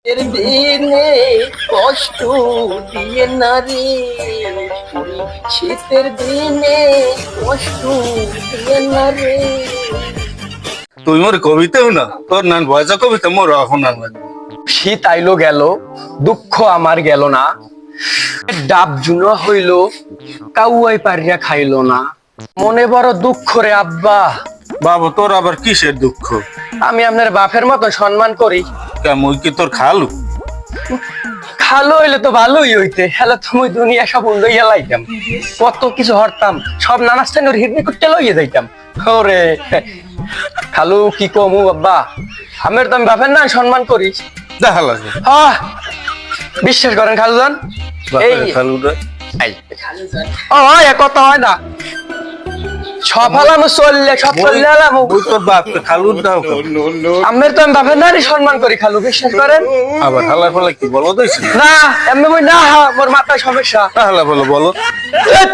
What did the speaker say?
এর দিনে কষ্ট দিয়ে না রে, শীতের দিনে কষ্ট দিয়ে না রে। তুই মোর কবিতাও না তোর নান ভয়সা কবিতা মোর এখন আর লাগবে। শীত আইলো গেল, দুঃখ আমার গেল না, ডাব জুনো হইল, কাউয়াই পারিয়া খাইল না। মনে বড় দুঃখ রে আব্বা। বাবা তোর আবার কিসের দুঃখ? আমি আপনার বাপের মতো সম্মান করি। কেমন কি তোর খালু? খালো হইলে তো ভালোই হইতে, হ্যালো তুমি দুনিয়া সব লইয়া লাইতাম, কত কিছু হরতাম, সব নানাস্তানের হিরনি করতে লইয়া যাইতাম। ওরে খালু কি কমু আব্বা, আমের তো আমি বাপের না সম্মান করি। দেখা লাগবে হ্যাঁ বিশ্বাস করেন খালুজান। এই খালু রে ও হয় কথা হয় না, সব হালামু চললে সব চললে হালামু। ওই তোর বাপ খালুর দাও আমের তো আমি বাপের নারী সম্মান করি খালু, বিশ্বাস করেন। আবার হালা ফালা কি বলো দিয়েছি না এমনি মই না, মোর মাথায় সমস্যা। হালা ফালা বলো। ধ্যাৎ,